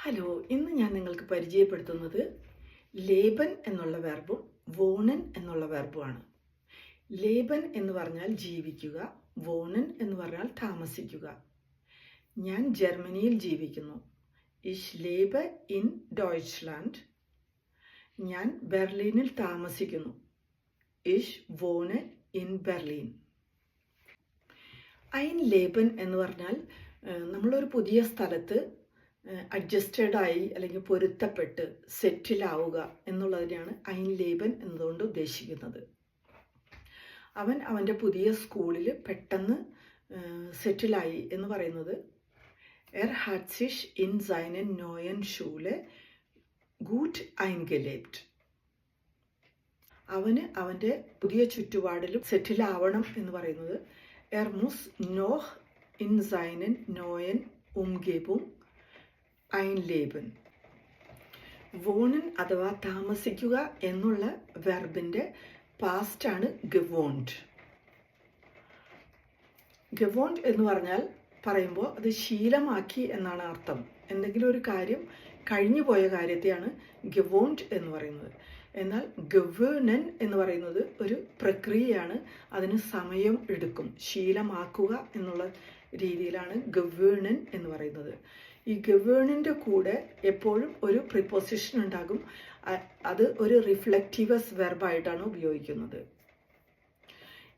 Hello, ഇന്ന് ഞാൻ നിങ്ങൾക്ക് പരിചയപ്പെടുത്തുന്നത് ലേബൻ എന്നുള്ള വെർബും വോണൻ എന്നുള്ള വെർബുമാണ്. ലേബൻ എന്ന് പറഞ്ഞാൽ ജീവിക്കുക, വോണൻ എന്ന് പറഞ്ഞാൽ താമസിക്കുക. ഞാൻ ജർമ്മനിയിൽ ജീവിക്കുന്നു. ഇഷ് ലേബെ ഇൻ ഡോയ്ച്ച്ലാൻഡ്. ഞാൻ ബെർലിനിൽ താമസിക്കുന്നു. ഇഷ് വോണ് ഇൻ ബെർലിൻ. ഐൻ ലേബൻ എന്ന് പറഞ്ഞാൽ നമ്മളൊരു പുതിയ സ്ഥലത്ത് അഡ്ജസ്റ്റഡായി അല്ലെങ്കിൽ പൊരുത്തപ്പെട്ട് സെറ്റിലാവുക എന്നുള്ളതിനെയാണ് ഐൻ ലേബൻ എന്നതുകൊണ്ട് ഉദ്ദേശിക്കുന്നത്. അവൻ അവൻ്റെ പുതിയ സ്കൂളിൽ പെട്ടെന്ന് സെറ്റിലായി എന്ന് പറയുന്നത് hat sich in seinen neuen Schule gut eingelebt. അവന് അവൻ്റെ പുതിയ ചുറ്റുപാടിലും സെറ്റിലാവണം എന്ന് പറയുന്നത് muss noch in seinen neuen Umgebung einleben. വോണൻ അഥവാ താമസിക്കുക എന്നുള്ള വെർബിൻ്റെ പാസ്റ്റാണ് gewohnt. gewohnt എന്ന് പറഞ്ഞാൽ പറയുമ്പോൾ അത് ശീലമാക്കി എന്നാണ് അർത്ഥം. എന്തെങ്കിലും ഒരു കാര്യം കഴിഞ്ഞു പോയ കാര്യത്തെയാണ് gewohnt എന്ന് പറയുന്നത്. എന്നാൽ gewöhnen എന്ന് പറയുന്നത് ഒരു പ്രക്രിയയാണ്, അതിന് സമയം എടുക്കും. ശീലമാക്കുക എന്നുള്ള രീതിയിലാണ് gewöhnen എന്ന് പറയുന്നത്. ഈ gewöhnൻ്റെ കൂടെ എപ്പോഴും ഒരു പ്രിപ്പോസിഷൻ ഉണ്ടാകും. അത് ഒരു റിഫ്ലക്റ്റീവസ് വെർബായിട്ടാണ് ഉപയോഗിക്കുന്നത്.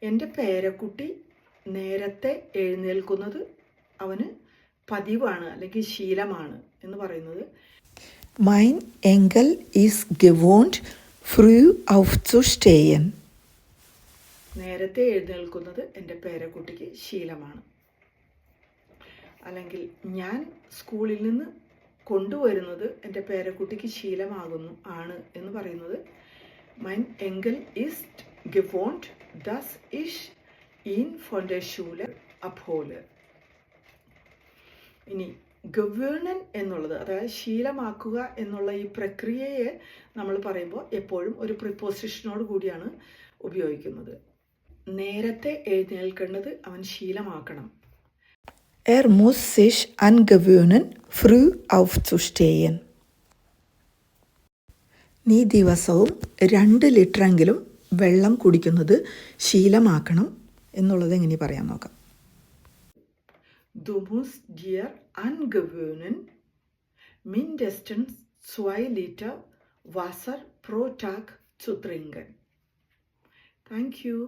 എൻ്റെ പേരക്കുട്ടി നേരത്തെ എഴുന്നേൽക്കുന്നത് അവന് പതിവാണ് അല്ലെങ്കിൽ ശീലമാണ് എന്ന് പറയുന്നത് Mein Enkel ist gewohnt, früh aufzustehen. നേരത്തെ എഴുന്നേൽക്കുന്നത് എൻ്റെ പേരക്കുട്ടിക്ക് ശീലമാണ്. അല്ലെങ്കിൽ ഞാൻ സ്കൂളിൽ നിന്ന് കൊണ്ടുവരുന്നത് എൻ്റെ പേരക്കുട്ടിക്ക് ശീലമാകുന്നു എന്ന് പറയുന്നത് Mein Enkel ist gewohnt, dass ich ihn von der Schule abhole. ഇനി gewöhnen എന്നുള്ളത്, അതായത് ശീലമാക്കുക എന്നുള്ള ഈ പ്രക്രിയയെ നമ്മൾ പറയുമ്പോൾ എപ്പോഴും ഒരു പ്രിപ്പോസിഷനോട് കൂടിയാണ് ഉപയോഗിക്കുന്നത്. നേരത്തെ എഴുന്നേൽക്കേണ്ടത് അവൻ ശീലമാക്കണം. muss sich angewöhnen, früh aufzustehen. നീ ദിവസവും 2 ലിറ്ററെങ്കിലും വെള്ളം കുടിക്കുന്നത് ശീലമാക്കണം എന്നുള്ളത് എങ്ങനെ പറയാൻ നോക്കാം. Du musst dir angewöhnen, mindestens 2 Liter Wasser pro Tag zu trinken. Thank you.